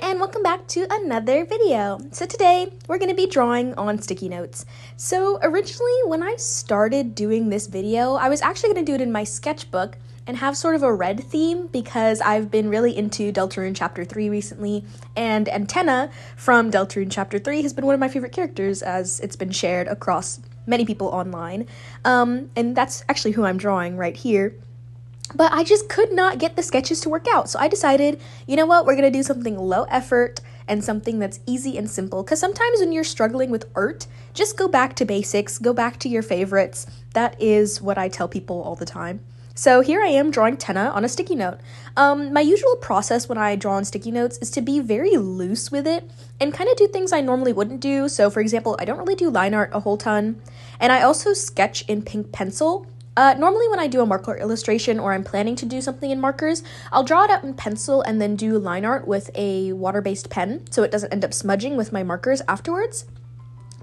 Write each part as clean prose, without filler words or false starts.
and welcome back to another video. So today we're going to be drawing on sticky notes. So originally when I started doing this video, I was actually going to do it in my sketchbook and have sort of a red theme because I've been really into Deltarune Chapter 3 recently, and Antenna from Deltarune Chapter 3 has been one of my favorite characters as it's been shared across many people online. And that's actually who I'm drawing right here. But I just could not get the sketches to work out. So I decided, you know what, we're going to do something low effort and something that's easy and simple. Because sometimes when you're struggling with art, just go back to basics, go back to your favorites. That is what I tell people all the time. So here I am drawing Tenna on a sticky note. My usual process when I draw on sticky notes is to be very loose with it and kind of do things I normally wouldn't do. So for example, I don't really do line art a whole ton. And I also sketch in pink pencil. Normally when I do a marker illustration or I'm planning to do something in markers, I'll draw it out in pencil and then do line art with a water-based pen so it doesn't end up smudging with my markers afterwards.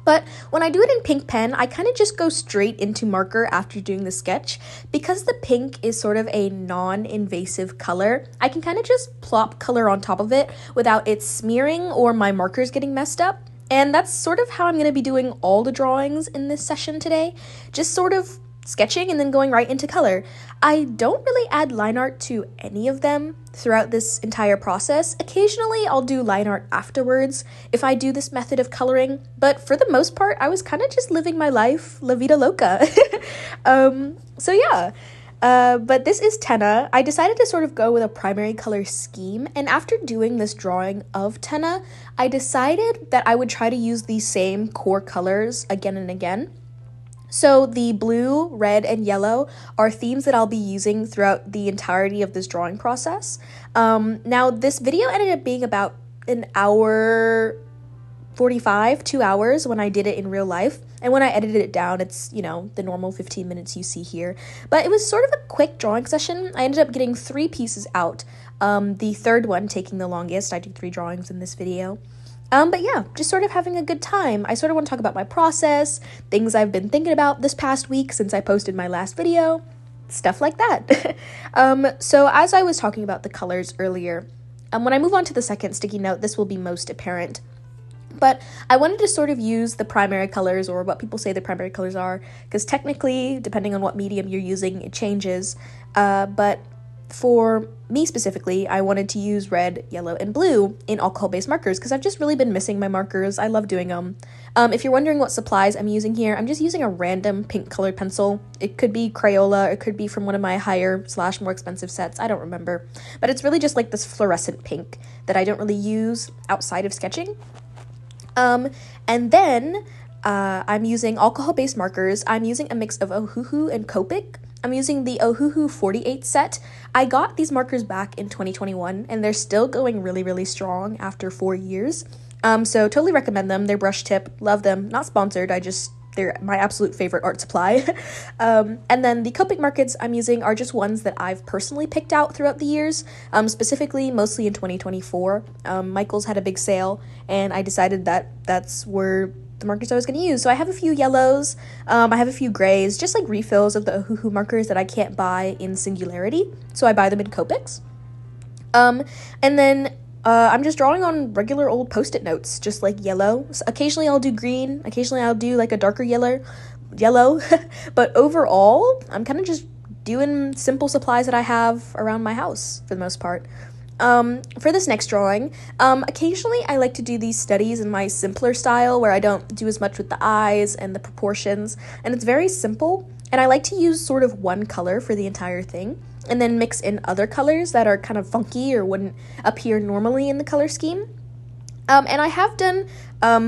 But when I do it in pink pen, I kind of just go straight into marker after doing the sketch. Because the pink is sort of a non-invasive color, I can kind of just plop color on top of it without it smearing or my markers getting messed up. And that's sort of how I'm going to be doing all the drawings in this session today. Just sort of sketching and then going right into color. I don't really add line art to any of them throughout this entire process. Occasionally I'll do line art afterwards if I do this method of coloring, but for the most part I was kind of just living my life la vida loca. So yeah. But this is Tenna. I decided to sort of go with a primary color scheme, and after doing this drawing of Tenna, I decided that I would try to use these same core colors again and again. So the blue, red, and yellow are themes that I'll be using throughout the entirety of this drawing process. Now, this video ended up being about an hour 45, 2 hours when I did it in real life. And when I edited it down, it's, you know, the normal 15 minutes you see here. But it was sort of a quick drawing session. I ended up getting 3 pieces out. The third one taking the longest. I do 3 drawings in this video. But yeah, just sort of having a good time. I sort of want to talk about my process, things I've been thinking about this past week since I posted my last video, stuff like that. So as I was talking about the colors earlier, when I move on to the second sticky note, this will be most apparent. But I wanted to sort of use the primary colors, or what people say the primary colors are, because technically, depending on what medium you're using, it changes. But for me specifically, I wanted to use red, yellow, and blue in alcohol-based markers because I've just really been missing my markers. I love doing them. If you're wondering what supplies I'm using here, I'm just using a random pink colored pencil. It could be Crayola, it could be from one of my higher/more expensive sets, I don't remember. But it's really just like this fluorescent pink that I don't really use outside of sketching. And then I'm using alcohol-based markers. I'm using a mix of Ohuhu and Copic. I'm using the Ohuhu 48 set. I got these markers back in 2021, and they're still going really, really strong after 4 years. So totally recommend them. They're brush tip. Love them. Not sponsored. They're my absolute favorite art supply. And then the Copic markers I'm using are just ones that I've personally picked out throughout the years, specifically mostly in 2024. Michael's had a big sale, and I decided that that's where the markers I was going to use. So I have a few yellows, I have a few grays, just like refills of the Ohuhu markers that I can't buy in Singularity, so I buy them in Copics. And then I'm just drawing on regular old post-it notes, just like yellow. So occasionally I'll do green, occasionally I'll do like a darker yellow, but overall, I'm kind of just doing simple supplies that I have around my house for the most part. For this next drawing, occasionally I like to do these studies in my simpler style where I don't do as much with the eyes and the proportions, and it's very simple, and I like to use sort of one color for the entire thing, and then mix in other colors that are kind of funky or wouldn't appear normally in the color scheme. And I have done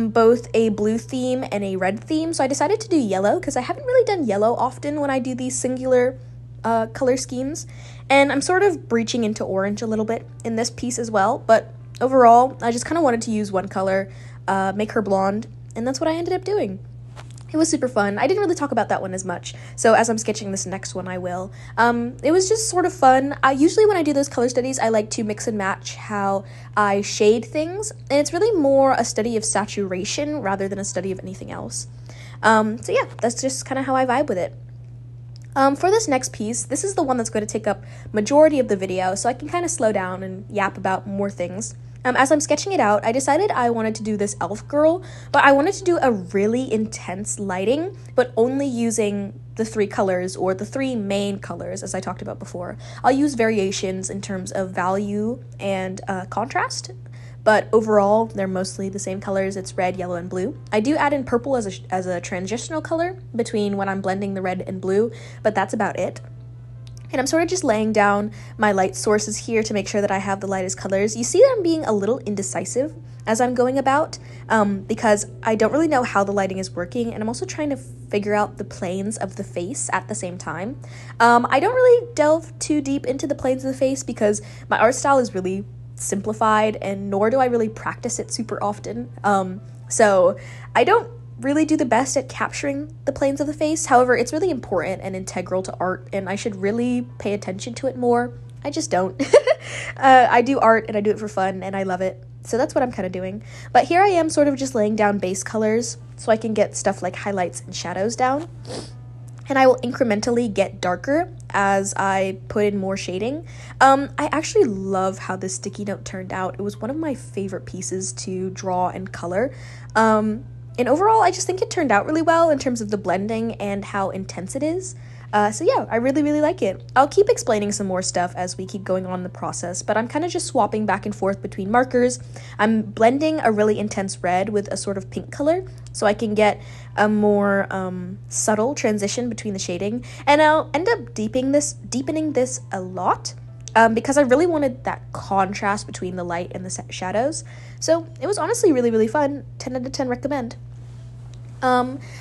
both a blue theme and a red theme, so I decided to do yellow because I haven't really done yellow often when I do these singular color schemes, and I'm sort of breaching into orange a little bit in this piece as well, but overall I just kind of wanted to use one color, make her blonde, and that's what I ended up doing. It was super fun. I didn't really talk about that one as much, so as I'm sketching this next one I will. It was just sort of fun. Usually when I do those color studies I like to mix and match how I shade things, and it's really more a study of saturation rather than a study of anything else. So yeah, that's just kind of how I vibe with it. For this next piece, this is the one that's going to take up majority of the video, so I can kind of slow down and yap about more things. As I'm sketching it out, I decided I wanted to do this elf girl, but I wanted to do a really intense lighting, but only using the three colors, or the three main colors, as I talked about before. I'll use variations in terms of value and contrast, but overall, they're mostly the same colors. It's red, yellow, and blue. I do add in purple as a transitional color between when I'm blending the red and blue, but that's about it. And I'm sort of just laying down my light sources here to make sure that I have the lightest colors. You see that I'm being a little indecisive as I'm going about because I don't really know how the lighting is working, and I'm also trying to figure out the planes of the face at the same time. I don't really delve too deep into the planes of the face because my art style is really simplified, and nor do I really practice it super often. So I don't really do the best at capturing the planes of the face. However, it's really important and integral to art, and I should really pay attention to it more. I just don't. I do art and I do it for fun and I love it. So that's what I'm kind of doing. But here I am sort of just laying down base colors so I can get stuff like highlights and shadows down. And I will incrementally get darker as I put in more shading. I actually love how this sticky note turned out. It was one of my favorite pieces to draw and color. And overall, I just think it turned out really well in terms of the blending and how intense it is. So yeah, I really, really like it. I'll keep explaining some more stuff as we keep going on in the process, but I'm kind of just swapping back and forth between markers. I'm blending a really intense red with a sort of pink color, so I can get a more subtle transition between the shading. And I'll end up deepening this a lot. Because I really wanted that contrast between the light and the shadows. So it was honestly really, really fun. 10 out of 10 recommend.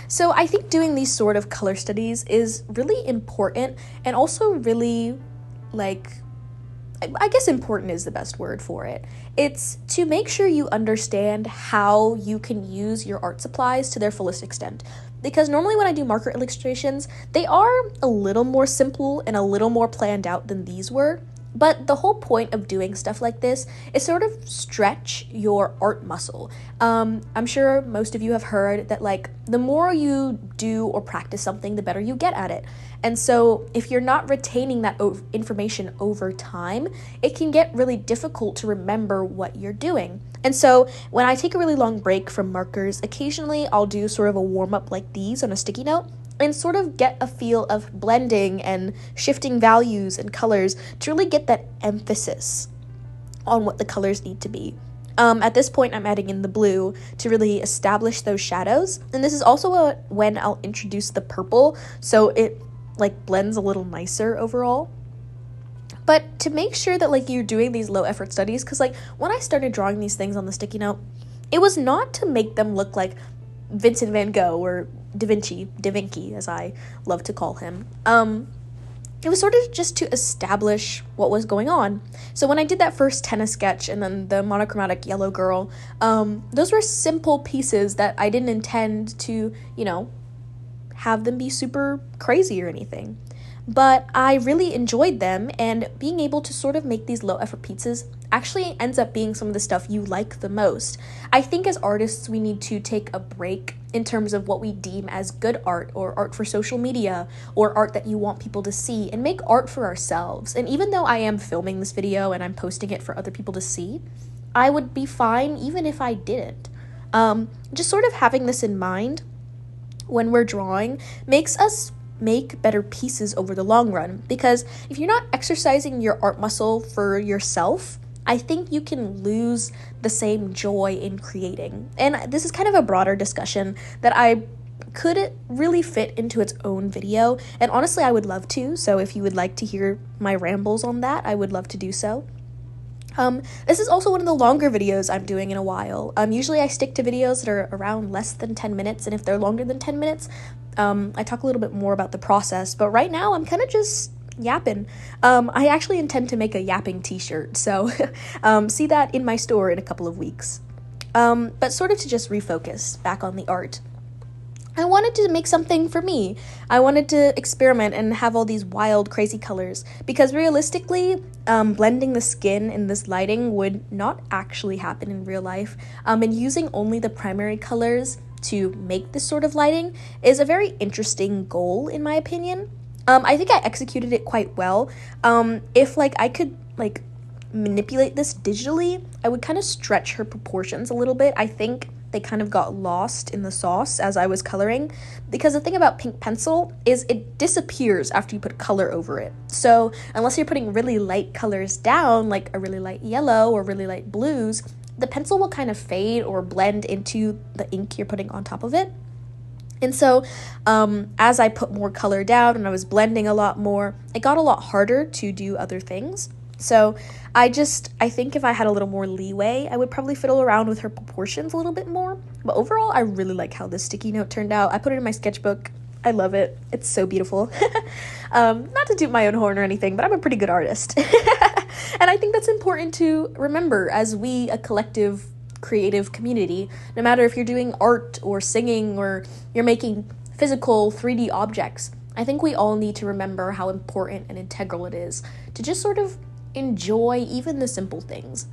So I think doing these sort of color studies is really important, and also really, like, I guess important is the best word for it. It's to make sure you understand how you can use your art supplies to their fullest extent. Because normally when I do marker illustrations, they are a little more simple and a little more planned out than these were. But the whole point of doing stuff like this is sort of stretch your art muscle. I'm sure most of you have heard that, like, the more you do or practice something, the better you get at it. And so if you're not retaining that information over time, it can get really difficult to remember what you're doing. And so when I take a really long break from markers, occasionally I'll do sort of a warm-up like these on a sticky note, and sort of get a feel of blending and shifting values and colors to really get that emphasis on what the colors need to be. At this point, I'm adding in the blue to really establish those shadows. And this is also when I'll introduce the purple, so it like blends a little nicer overall. But to make sure that like you're doing these low effort studies, because like when I started drawing these things on the sticky note, it was not to make them look like Vincent van Gogh or Da Vinci, as I love to call him. It was sort of just to establish what was going on. So when I did that first tennis sketch and then the monochromatic yellow girl, those were simple pieces that I didn't intend to, have them be super crazy or anything. But I really enjoyed them, and being able to sort of make these low effort pieces actually ends up being some of the stuff you like the most. I think as artists, we need to take a break in terms of what we deem as good art, or art for social media, or art that you want people to see, and make art for ourselves. And even though I am filming this video and I'm posting it for other people to see, I would be fine even if I didn't. Just sort of having this in mind when we're drawing makes us make better pieces over the long run, because if you're not exercising your art muscle for yourself, I think you can lose the same joy in creating. And this is kind of a broader discussion that I could really fit into its own video, and honestly I would love to, so if you would like to hear my rambles on that, I would love to do so. This is also one of the longer videos I'm doing in a while. Usually I stick to videos that are around less than 10 minutes, and if they're longer than 10 minutes, I talk a little bit more about the process, but right now I'm kind of just yapping. I actually intend to make a yapping t-shirt, so see that in my store in a couple of weeks. But sort of to just refocus back on the art, I wanted to make something for me. I wanted to experiment and have all these wild, crazy colors, because realistically, blending the skin in this lighting would not actually happen in real life, and using only the primary colors to make this sort of lighting is a very interesting goal, in my opinion. I think I executed it quite well. If I could manipulate this digitally, I would kind of stretch her proportions a little bit. I think they kind of got lost in the sauce as I was coloring, because the thing about pink pencil is it disappears after you put color over it. So unless you're putting really light colors down, like a really light yellow or really light blues, the pencil will kind of fade or blend into the ink you're putting on top of it. And so as I put more color down and I was blending a lot more, it got a lot harder to do other things. So I think if I had a little more leeway, I would probably fiddle around with her proportions a little bit more. But overall, I really like how this sticky note turned out. I put it in my sketchbook. I love it. It's so beautiful. Not to toot my own horn or anything, but I'm a pretty good artist. And I think that's important to remember as we, a collective creative community, no matter if you're doing art or singing or you're making physical 3D objects. I think we all need to remember how important and integral it is to just sort of enjoy even the simple things.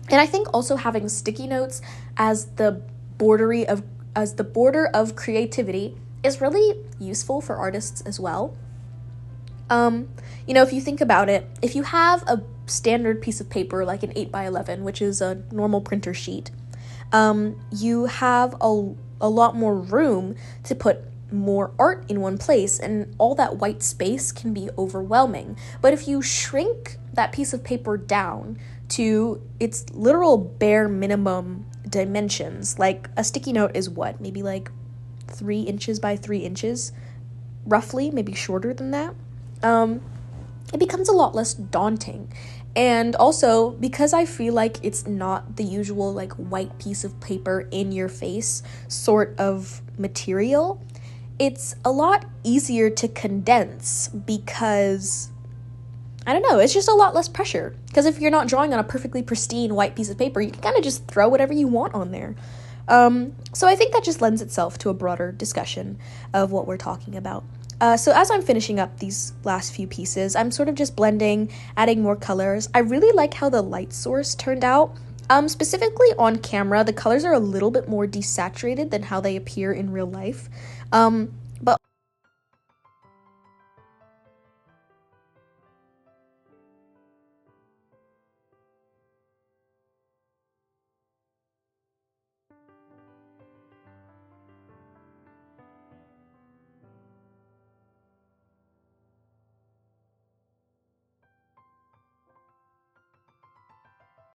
And I think also having sticky notes as the border of creativity is really useful for artists as well. If you think about it, if you have a standard piece of paper like an 8x11, which is a normal printer sheet, you have a lot more room to put more art in one place, and all that white space can be overwhelming. But if you shrink that piece of paper down to its literal bare minimum dimensions, like a sticky note is what, maybe like 3 inches by 3 inches, roughly, maybe shorter than that, it becomes a lot less daunting. And also, because I feel like it's not the usual like white piece of paper in your face sort of material, it's a lot easier to condense because, I don't know, it's just a lot less pressure. Because if you're not drawing on a perfectly pristine white piece of paper, you can kind of just throw whatever you want on there. So I think that just lends itself to a broader discussion of what we're talking about. So as I'm finishing up these last few pieces, I'm sort of just blending, adding more colors. I really like how the light source turned out. Specifically on camera, the colors are a little bit more desaturated than how they appear in real life.